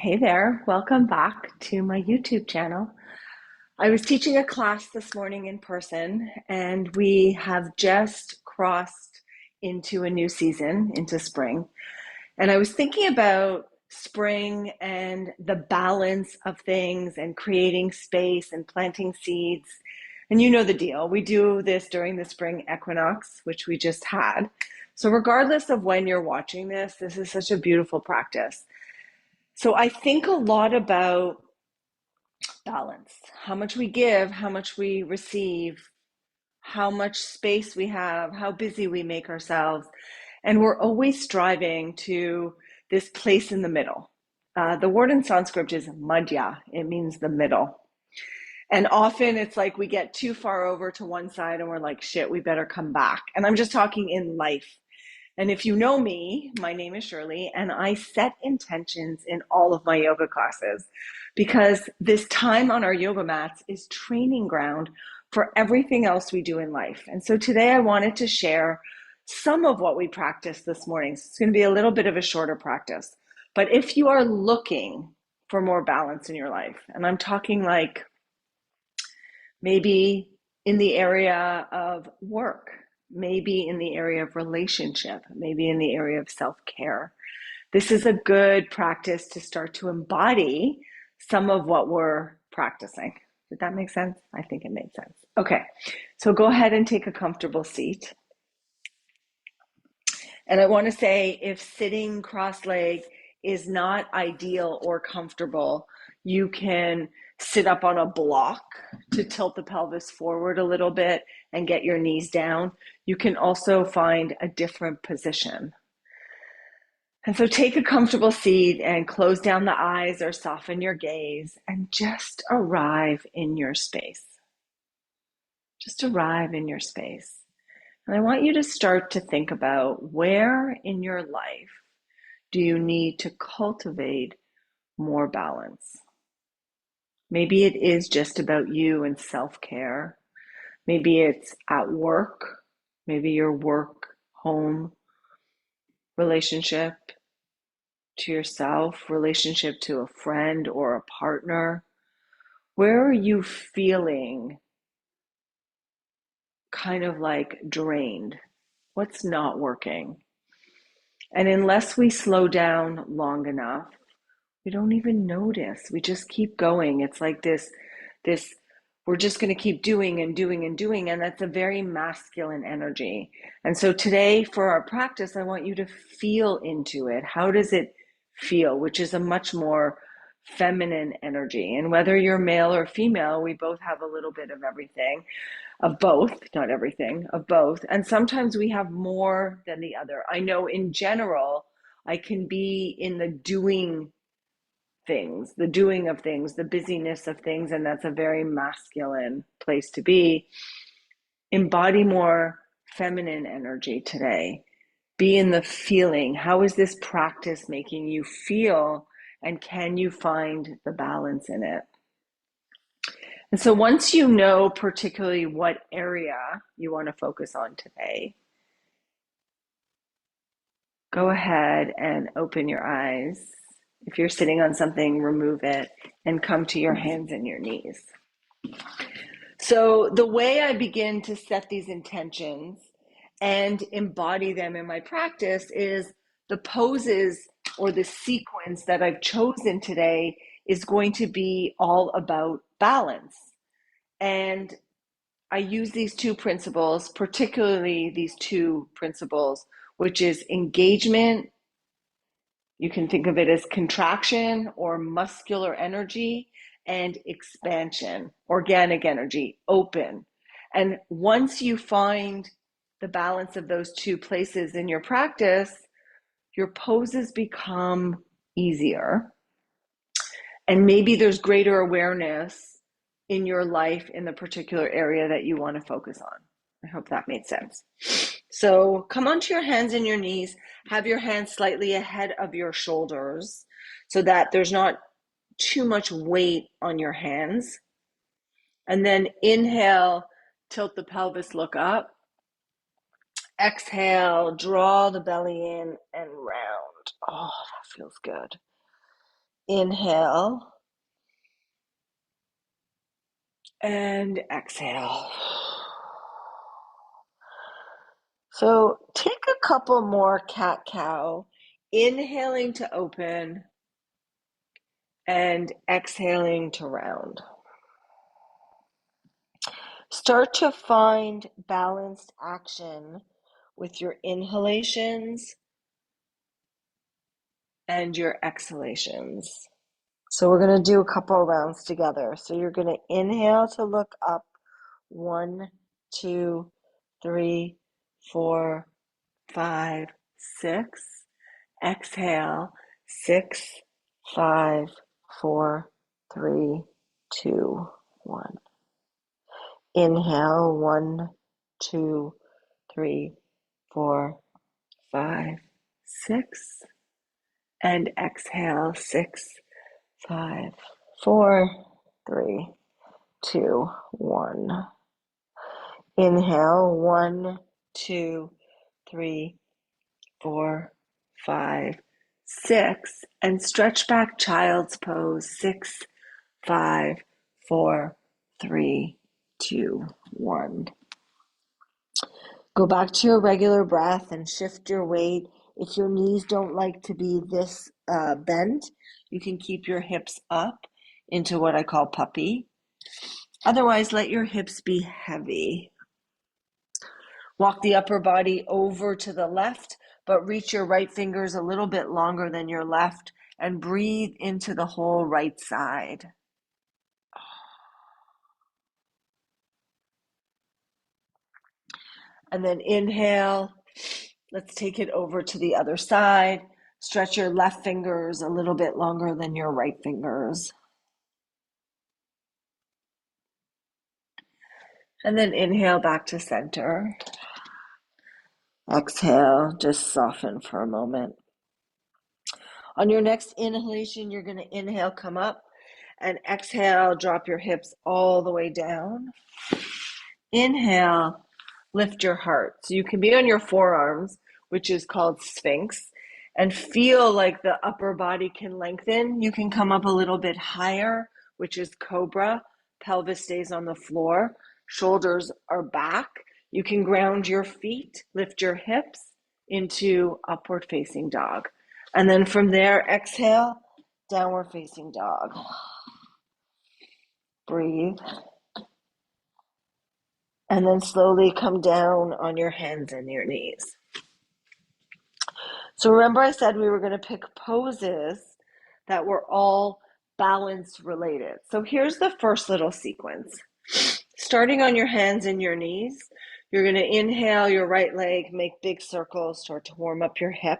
Hey there, welcome back to my YouTube channel. I was teaching a class this morning in person, and we have just crossed into a new season, into spring. And I was thinking about spring and the balance of things and creating space and planting seeds. And you know the deal. We do this during the spring equinox, which we just had. So regardless of when you're watching this, this is such a beautiful practice. So I think a lot about balance, how much we give, how much we receive, how much space we have, how busy we make ourselves. And we're always striving to this place in the middle. The word in Sanskrit is madhya. It means the middle. And often it's like we get too far over to one side and we're like, shit, we better come back. And I'm just talking in life. And if you know me, my name is Shirley, and I set intentions in all of my yoga classes because this time on our yoga mats is training ground for everything else we do in life. And so today I wanted to share some of what we practiced this morning. So it's going to be a little bit of a shorter practice. But if you are looking for more balance in your life, and I'm talking like maybe in the area of work, maybe in the area of relationship, maybe in the area of self-care. This is a good practice to start to embody some of what we're practicing. Did that make sense? I think it made sense. Okay, so go ahead and take a comfortable seat. And I want to say if sitting cross-legged is not ideal or comfortable, you can sit up on a block to tilt the pelvis forward a little bit and get your knees down. You can also find a different position. And so take a comfortable seat and close down the eyes or soften your gaze and just arrive in your space. Just arrive in your space. And I want you to start to think about where in your life do you need to cultivate more balance? Maybe it is just about you and self-care. Maybe it's at work, maybe your work, home, relationship to yourself, relationship to a friend or a partner. Where are you feeling kind of like drained? What's not working? And unless we slow down long enough, we don't even notice. We just keep going. It's like this, we're just going to keep doing and doing and doing. And that's a very masculine energy. And so today for our practice, I want you to feel into it. How does it feel? Which is a much more feminine energy. And whether you're male or female, we both have a little bit of everything, of both, not everything, of both. And sometimes we have more than the other. I know in general, I can be in the doing things, the doing of things, the busyness of things, and that's a very masculine place to be. Embody more feminine energy today. Be in the feeling. How is this practice making you feel? And can you find the balance in it? And so once you know particularly what area you want to focus on today, go ahead and open your eyes. If you're sitting on something, remove it and come to your hands and your knees. So the way I begin to set these intentions and embody them in my practice is the poses or the sequence that I've chosen today is going to be all about balance. And I use these two principles, particularly these two principles, which is engagement. You can think of it as contraction or muscular energy, and expansion, organic energy, open. And once you find the balance of those two places in your practice, your poses become easier. And maybe there's greater awareness in your life in the particular area that you want to focus on. I hope that made sense. So come onto your hands and your knees. Have your hands slightly ahead of your shoulders so that there's not too much weight on your hands. And then inhale, tilt the pelvis, look up. Exhale, draw the belly in and round. Oh, that feels good. Inhale and exhale. So take a couple more cat-cow, inhaling to open and exhaling to round. Start to find balanced action with your inhalations and your exhalations. So we're going to do a couple of rounds together. So you're going to inhale to look up. 1, 2, 3, 4, 5, 6. Exhale. 6, 5, 4, 3, 2, 1. Inhale. 1, 2, 3, 4, 5, 6. And exhale. 6, 5, 4, 3, 2, 1. Inhale. 1, 2, 3, 4, 5, 6. And stretch back, child's pose. 6, 5, 4, 3, 2, 1. Go back to your regular breath and shift your weight. If your knees don't like to be this bent, you can keep your hips up into what I call puppy. Otherwise, let your hips be heavy. Walk the upper body over to the left, but reach your right fingers a little bit longer than your left and breathe into the whole right side. And then inhale. Let's take it over to the other side. Stretch your left fingers a little bit longer than your right fingers. And then inhale back to center. Exhale, just soften for a moment. On your next inhalation, you're going to inhale, come up, and exhale, drop your hips all the way down. Inhale, lift your heart. So you can be on your forearms, which is called Sphinx, and feel like the upper body can lengthen. You can come up a little bit higher, which is Cobra. Pelvis stays on the floor. Shoulders are back. You can ground your feet, lift your hips into upward facing dog. And then from there, exhale, downward facing dog. Breathe. And then slowly come down on your hands and your knees. So remember I said we were going to pick poses that were all balance related. So here's the first little sequence. Starting on your hands and your knees, you're going to inhale your right leg, make big circles, start to warm up your hip.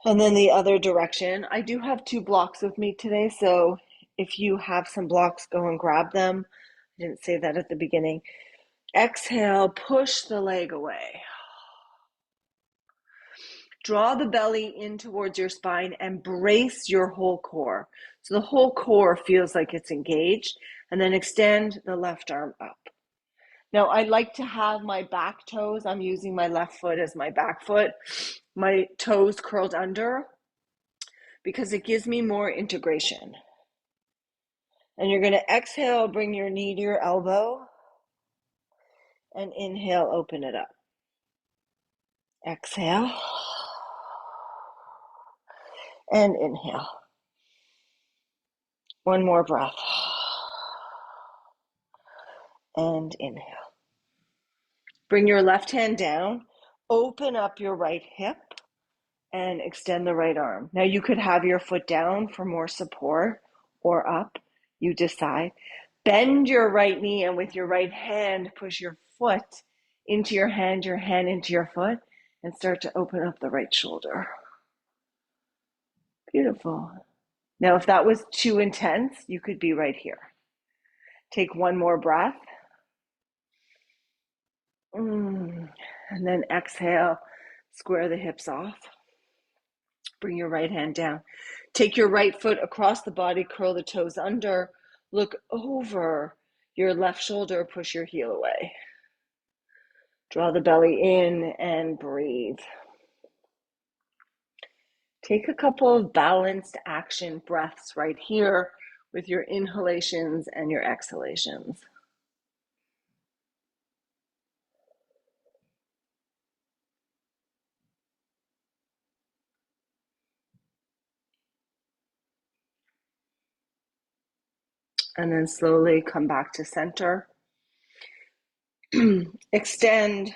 And then the other direction. I do have 2 blocks with me today, so if you have some blocks, go and grab them. I didn't say that at the beginning. Exhale, push the leg away. Draw the belly in towards your spine and brace your whole core. So the whole core feels like it's engaged, and then extend the left arm up. Now I like to have my back toes, I'm using my left foot as my back foot, my toes curled under because it gives me more integration. And you're going to exhale, bring your knee to your elbow, and inhale, open it up. Exhale, and inhale. One more breath. And inhale. Bring your left hand down, open up your right hip, and extend the right arm. Now you could have your foot down for more support or up, you decide. Bend your right knee and with your right hand, push your foot into your hand into your foot, and start to open up the right shoulder. Beautiful. Now if that was too intense, you could be right here. Take one more breath. And then exhale, square the hips off. Bring your right hand down. Take your right foot across the body, curl the toes under, look over your left shoulder, push your heel away. Draw the belly in and breathe. Take a couple of balanced action breaths right here with your inhalations and your exhalations. And then slowly come back to center. Extend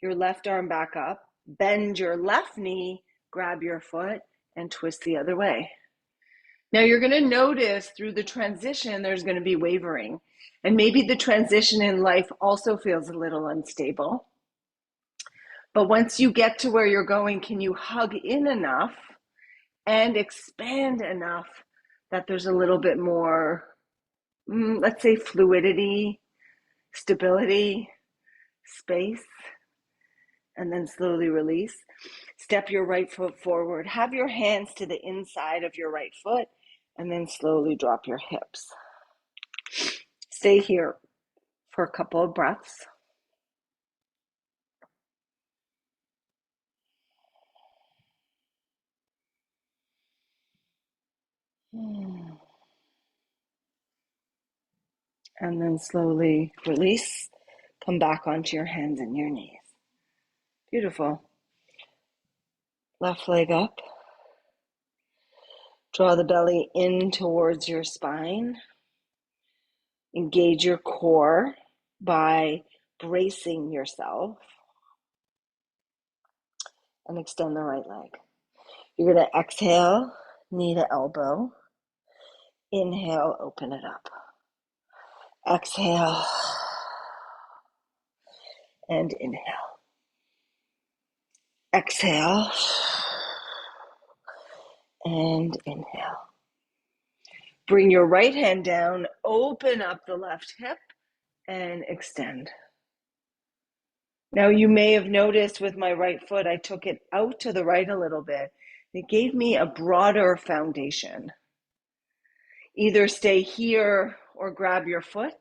your left arm back up, bend your left knee, grab your foot, and twist the other way. Now you're going to notice through the transition, there's going to be wavering. And maybe the transition in life also feels a little unstable. But once you get to where you're going, can you hug in enough and expand enough that there's a little bit more, let's say, fluidity, stability, space, and then slowly release. Step your right foot forward. Have your hands to the inside of your right foot, and then slowly drop your hips. Stay here for a couple of breaths. And then slowly release. Come back onto your hands and your knees. Beautiful. Left leg up. Draw the belly in towards your spine. Engage your core by bracing yourself. And extend the right leg. You're going to exhale, knee to elbow. Inhale, open it up. Exhale and inhale. Exhale and inhale. Bring your right hand down, open up the left hip and extend. Now you may have noticed with my right foot, I took it out to the right a little bit. It gave me a broader foundation. Either stay here or grab your foot.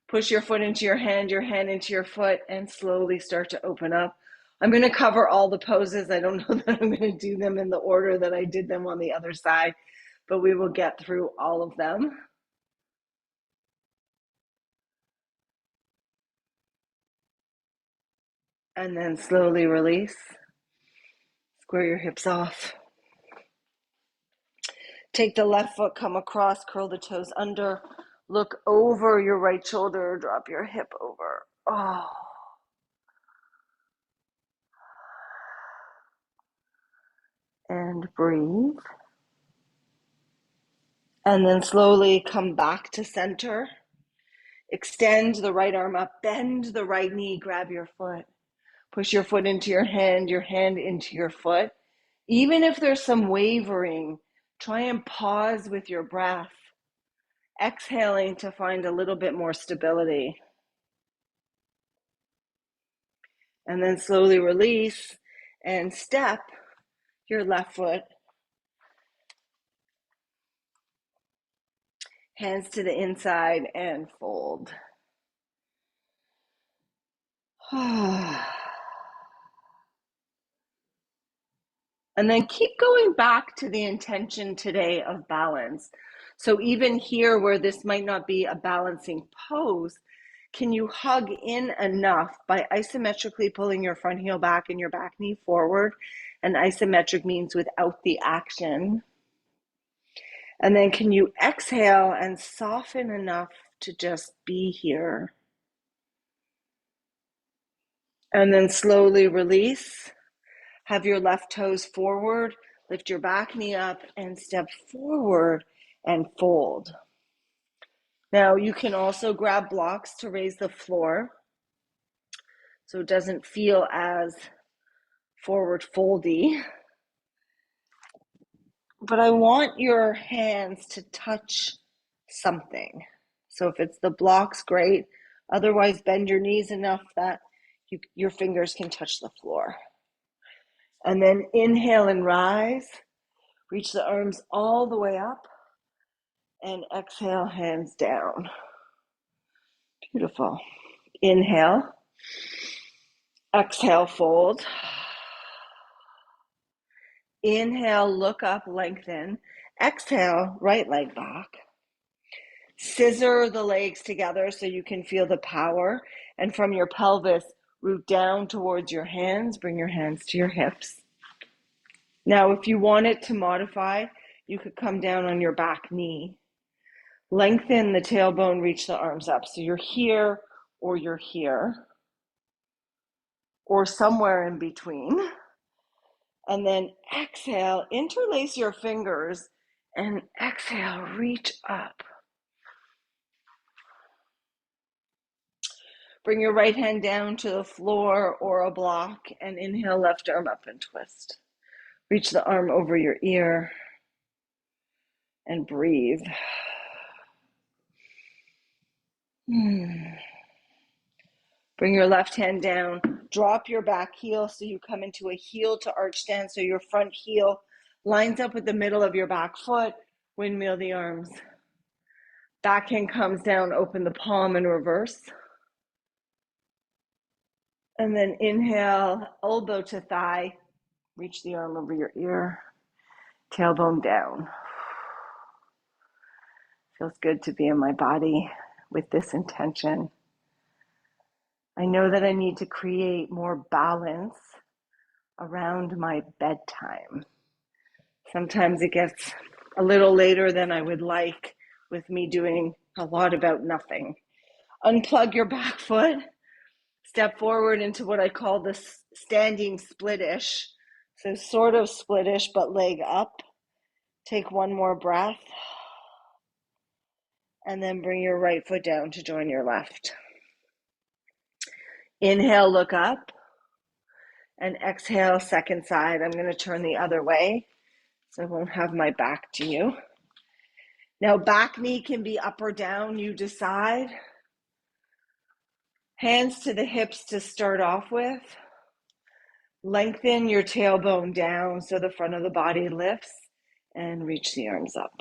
Push your foot into your hand into your foot, and slowly start to open up. I'm going to cover all the poses. I don't know that I'm going to do them in the order that I did them on the other side, but we will get through all of them. And then slowly release. Square your hips off. Take the left foot, come across, curl the toes under. Look over your right shoulder, drop your hip over. Oh. And breathe. And then slowly come back to center. Extend the right arm up, bend the right knee, grab your foot. Push your foot into your hand into your foot. Even if there's some wavering, try and pause with your breath, exhaling to find a little bit more stability. And then slowly release and step your left foot. Hands to the inside and fold. And then keep going back to the intention today of balance. So even here where this might not be a balancing pose, can you hug in enough by isometrically pulling your front heel back and your back knee forward? And isometric means without the action. And then can you exhale and soften enough to just be here? And then slowly release. Have your left toes forward, lift your back knee up and step forward and fold. Now you can also grab blocks to raise the floor so it doesn't feel as forward foldy. But I want your hands to touch something. So if it's the blocks, great. Otherwise, bend your knees enough that your fingers can touch the floor. And then inhale and rise. Reach the arms all the way up. And exhale, hands down. Beautiful. Inhale. Exhale, fold. Inhale, look up, lengthen. Exhale, right leg back. Scissor the legs together so you can feel the power. And from your pelvis, root down towards your hands. Bring your hands to your hips. Now, if you want it to modify, you could come down on your back knee. Lengthen the tailbone, reach the arms up. So you're here or you're here or somewhere in between. And then exhale, interlace your fingers and exhale, reach up. Bring your right hand down to the floor or a block and inhale, left arm up and twist. Reach the arm over your ear and breathe. Bring your left hand down. Drop your back heel so you come into a heel to arch stand. So your front heel lines up with the middle of your back foot. Windmill the arms. Back hand comes down, open the palm and reverse. And then inhale, elbow to thigh. Reach the arm over your ear. Tailbone down. Feels good to be in my body with this intention. I know that I need to create more balance around my bedtime. Sometimes it gets a little later than I would like with me doing a lot about nothing. Unplug your back foot. Step forward into what I call the standing splitish. So sort of splitish, but leg up. Take one more breath. And then bring your right foot down to join your left. Inhale, look up. And exhale, second side. I'm going to turn the other way so I won't have my back to you. Now, back knee can be up or down. You decide. Hands to the hips to start off with. Lengthen your tailbone down so the front of the body lifts and reach the arms up.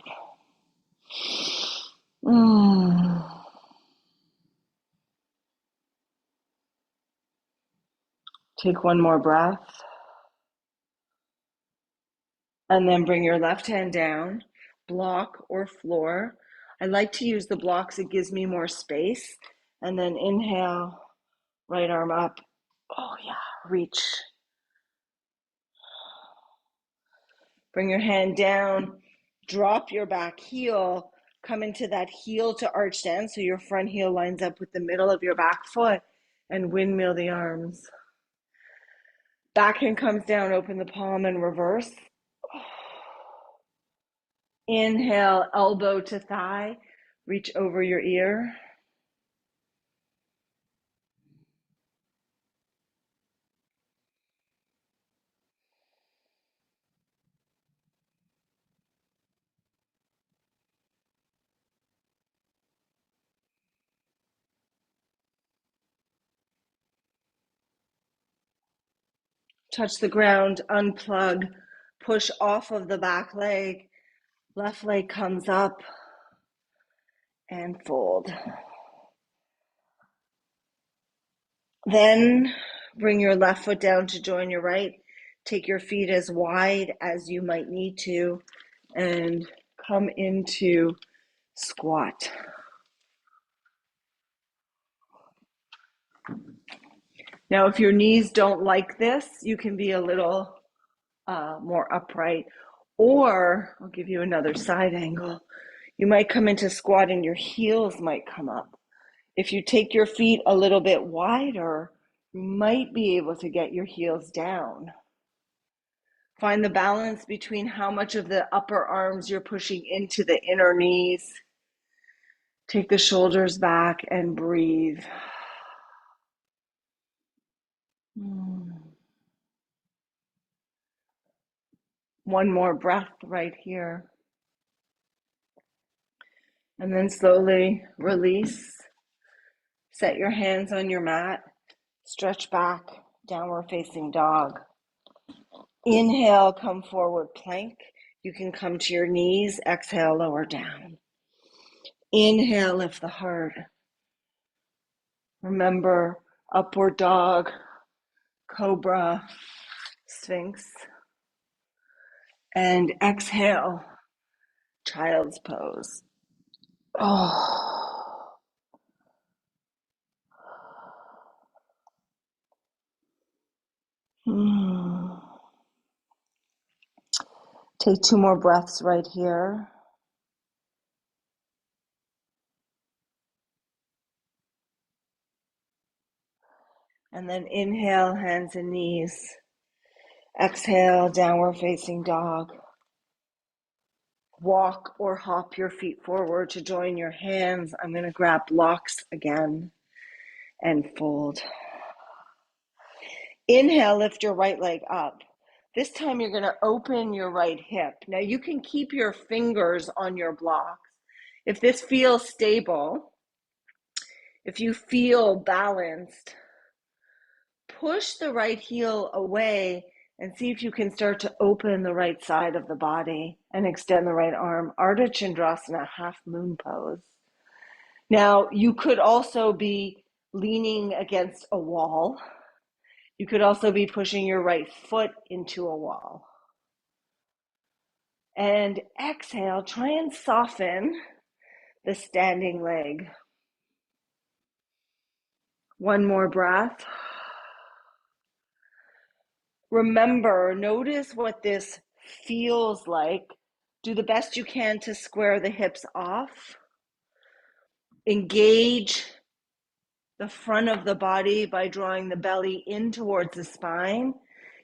Take one more breath. And then bring your left hand down, block or floor. I like to use the blocks, it gives me more space. And then inhale, right arm up. Oh yeah, reach. Bring your hand down, drop your back heel, come into that heel to arch stand so your front heel lines up with the middle of your back foot and windmill the arms. Back hand comes down, open the palm and reverse. Inhale, elbow to thigh, reach over your ear. Touch the ground, unplug, push off of the back leg. Left leg comes up and fold. Then bring your left foot down to join your right. Take your feet as wide as you might need to and come into squat. Now, if your knees don't like this, you can be a little more upright, or I'll give you another side angle. You might come into squat and your heels might come up. If you take your feet a little bit wider, you might be able to get your heels down. Find the balance between how much of the upper arms you're pushing into the inner knees. Take the shoulders back and breathe. One more breath right here. And then slowly release. Set your hands on your mat. Stretch back, downward facing dog. Inhale, come forward plank. You can come to your knees. Exhale, lower down. Inhale, lift the heart. Remember, upward dog, cobra, sphinx. And exhale, child's pose. Oh. Hmm. Take 2 more breaths right here. And then inhale, hands and knees. Exhale, downward facing dog. Walk or hop your feet forward to join your hands. I'm going to grab blocks again and fold. Inhale, lift your right leg up. This time you're going to open your right hip. Now you can keep your fingers on your blocks. If this feels stable, if you feel balanced, push the right heel away and see if you can start to open the right side of the body and extend the right arm. Ardha Chandrasana, half moon pose. Now, you could also be leaning against a wall. You could also be pushing your right foot into a wall. And exhale, try and soften the standing leg. One more breath. Remember, notice what this feels like. Do the best you can to square the hips off. Engage the front of the body by drawing the belly in towards the spine.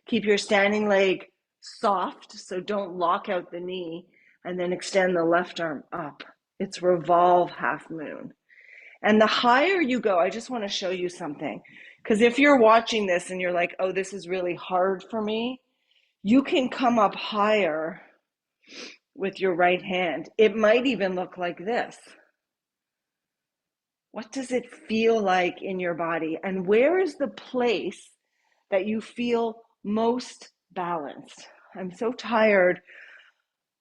Keep your standing leg soft, so don't lock out the knee, and then extend the left arm up. It's revolve half moon. And the higher you go, I just want to show you something. Because if you're watching this and you're like, oh, this is really hard for me, you can come up higher with your right hand. It might even look like this. What does it feel like in your body? And where is the place that you feel most balanced? I'm so tired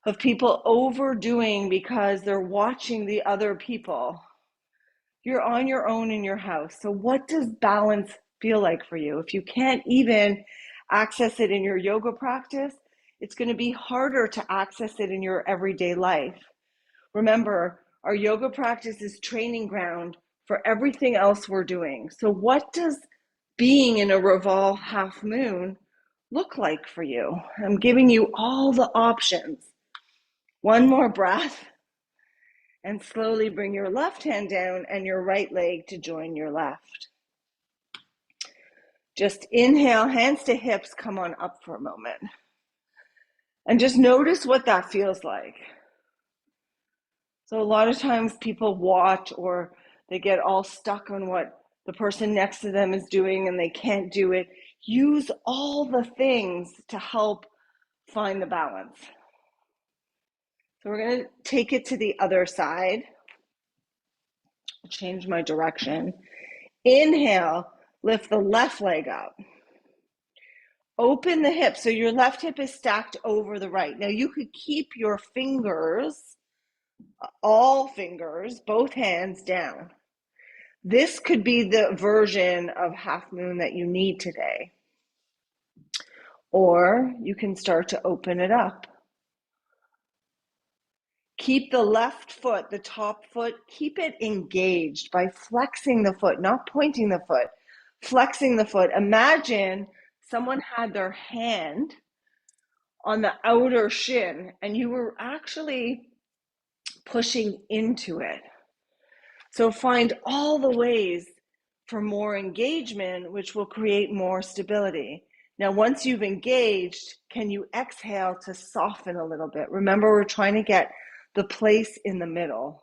of people overdoing because they're watching the other people. You're on your own in your house. So what does balance feel like for you? If you can't even access it in your yoga practice, it's going to be harder to access it in your everyday life. Remember, our yoga practice is training ground for everything else we're doing. So what does being in a revolve half moon look like for you? I'm giving you all the options. One more breath, and slowly bring your left hand down and your right leg to join your left. Just inhale, hands to hips, come on up for a moment. And just notice what that feels like. So a lot of times people watch or they get all stuck on what the person next to them is doing and they can't do it. Use all the things to help find the balance. So we're going to take it to the other side. I'll change my direction. Inhale, lift the left leg up. Open the hip. So your left hip is stacked over the right. Now you could keep your fingers, all fingers, both hands down. This could be the version of half moon that you need today. Or you can start to open it up. Keep the left foot, the top foot, keep it engaged by flexing the foot, not pointing the foot, flexing the foot. Imagine someone had their hand on the outer shin and you were actually pushing into it. So find all the ways for more engagement, which will create more stability. Now, once you've engaged, can you exhale to soften a little bit? Remember, we're trying to get the place in the middle.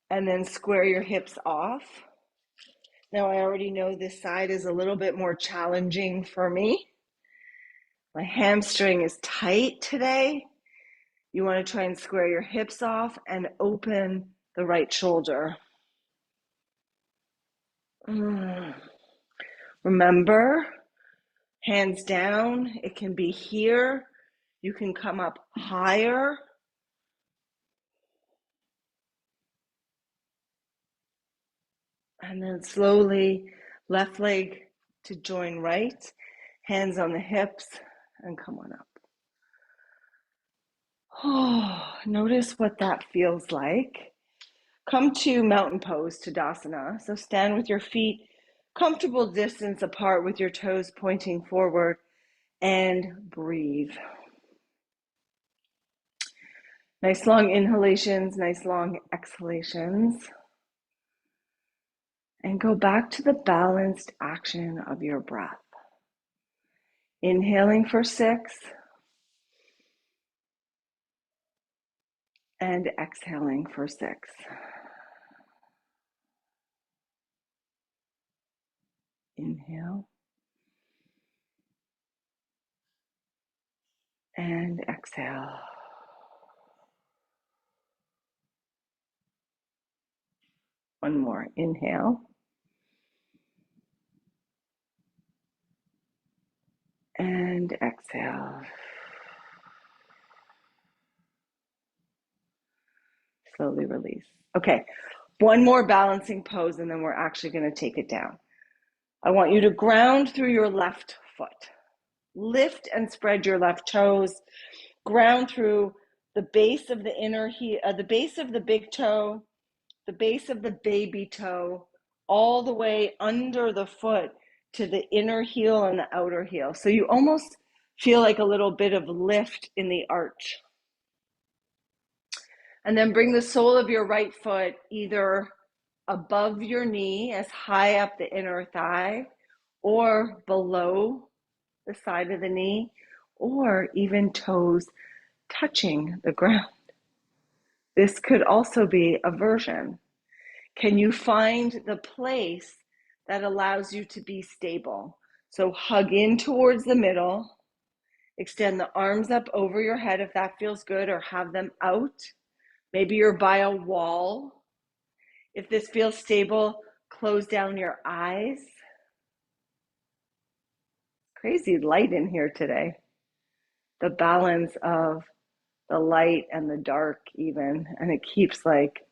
And then square your hips off. Now, I already know this side is a little bit more challenging for me. My hamstring is tight today. You want to try and square your hips off and open the right shoulder. Remember, hands down, it can be here. You can come up higher. And then slowly, left leg to join right, hands on the hips, and come on up. Oh, notice what that feels like. Come to mountain pose, Tadasana. So stand with your feet comfortable distance apart with your toes pointing forward and breathe. Nice long inhalations, nice long exhalations. And go back to the balanced action of your breath. Inhaling for 6 and exhaling for 6. Inhale and exhale. One more. Inhale and exhale. Slowly release. Okay, one more balancing pose and then we're actually going to take it down. I want you to ground through your left foot. Lift and spread your left toes. Ground through the base of the inner heel, the base of the big toe, the base of the baby toe, all the way under the foot to the inner heel and the outer heel. So you almost feel like a little bit of lift in the arch. And then bring the sole of your right foot either above your knee, as high up the inner thigh, or below the side of the knee, or even toes touching the ground. This could also be a version. Can you find the place that allows you to be stable? So hug in towards the middle, extend the arms up over your head if that feels good, or have them out. Maybe you're by a wall. If this feels stable, close down your eyes. Crazy light in here today. The balance of the light and the dark even, and it keeps like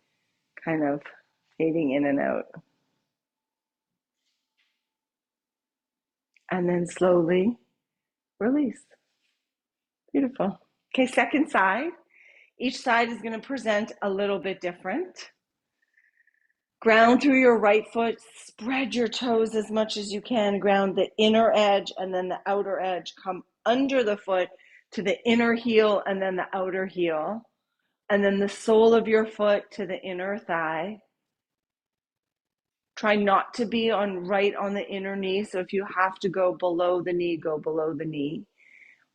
kind of fading in and out. And then slowly release. Beautiful. Okay, second side. Each side is going to present a little bit different. Ground through your right foot, spread your toes as much as you can, ground the inner edge and then the outer edge, come under the foot to the inner heel and then the outer heel, and then the sole of your foot to the inner thigh. Try not to be right on the inner knee, so if you have to go below the knee, go below the knee.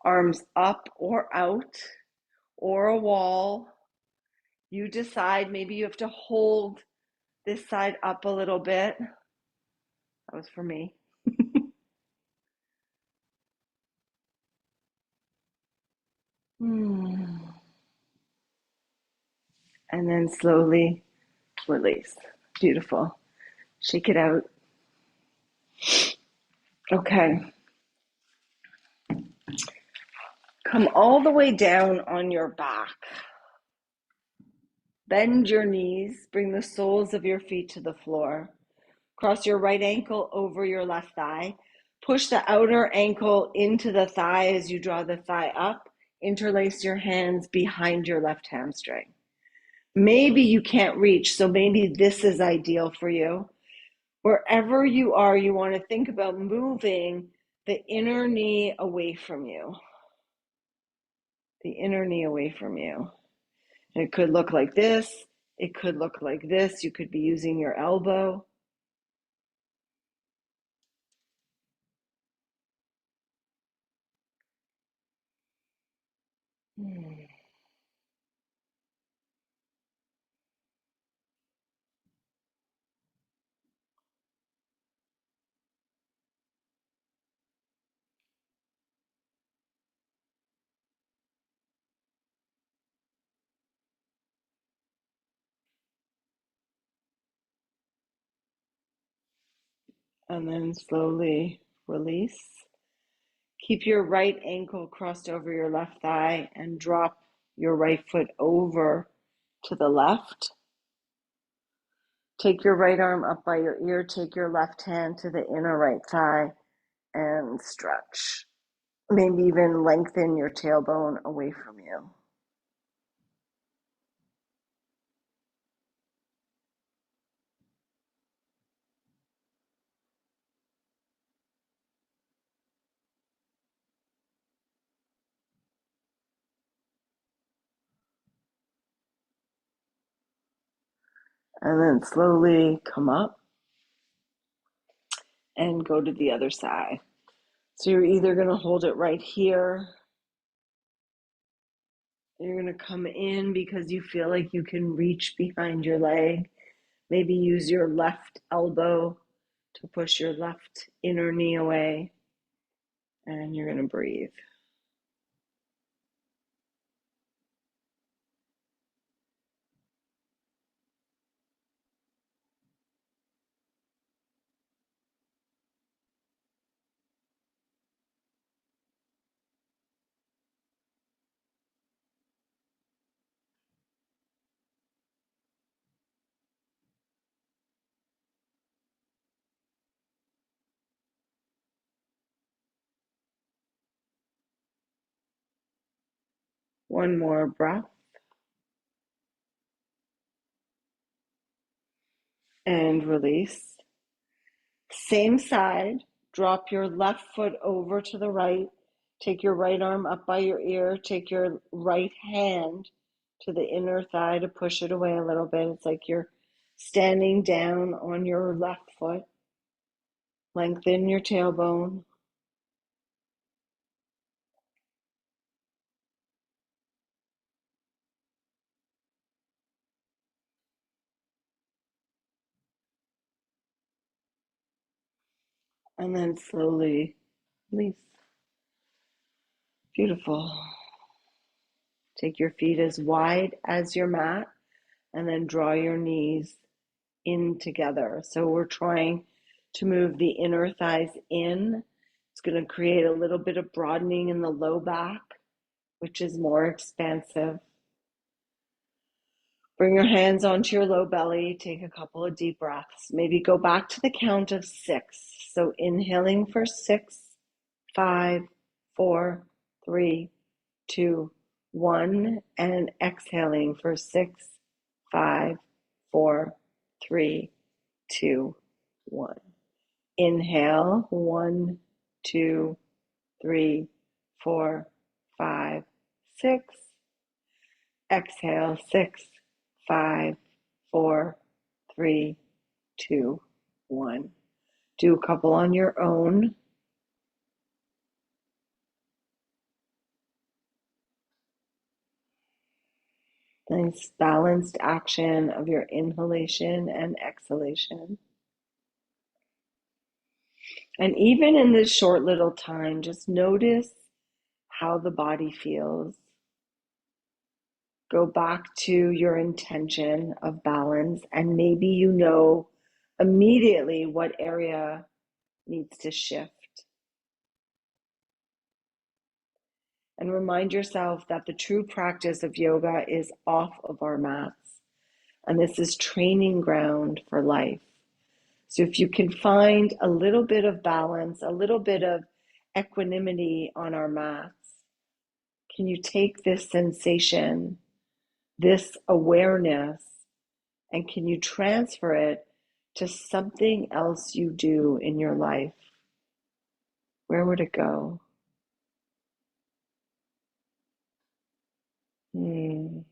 Arms up or out or a wall. You decide, maybe you have to hold this side up a little bit. That was for me. And then slowly release. Beautiful. Shake it out. Okay. Come all the way down on your back. Bend your knees. Bring the soles of your feet to the floor. Cross your right ankle over your left thigh. Push the outer ankle into the thigh as you draw the thigh up. Interlace your hands behind your left hamstring. Maybe you can't reach, so maybe this is ideal for you. Wherever you are, you want to think about moving the inner knee away from you. The inner knee away from you. And it could look like this. It could look like this. You could be using your elbow. And then slowly release. Keep your right ankle crossed over your left thigh and drop your right foot over to the left. Take your right arm up by your ear. Take your left hand to the inner right thigh and stretch. Maybe even lengthen your tailbone away from you. And then slowly come up and go to the other side. So you're either going to hold it right here. You're going to come in because you feel like you can reach behind your leg. Maybe use your left elbow to push your left inner knee away. And you're going to breathe. One more breath. And release. Same side. Drop your left foot over to the right. Take your right arm up by your ear. Take your right hand to the inner thigh to push it away a little bit. It's like you're standing down on your left foot. Lengthen your tailbone. And then slowly release. Beautiful. Take your feet as wide as your mat and then draw your knees in together. So we're trying to move the inner thighs in. It's going to create a little bit of broadening in the low back, which is more expansive. Bring your hands onto your low belly. Take a couple of deep breaths. Maybe go back to the count of 6. So inhaling for 6, 5, 4, 3, 2, 1. And exhaling for 6, 5, 4, 3, 2, 1. Inhale, 1, 2, 3, 4, 5, 6. Exhale, 6, 5, 4, 3, 2, 1. Do a couple on your own. Nice balanced action of your inhalation and exhalation. And even in this short little time, just notice how the body feels. Go back to your intention of balance, and maybe you know immediately what area needs to shift. And remind yourself that the true practice of yoga is off of our mats, and this is training ground for life. So if you can find a little bit of balance, a little bit of equanimity on our mats, can you take this sensation, this awareness, and can you transfer it to something else you do in your life? Where would it go? Namaste.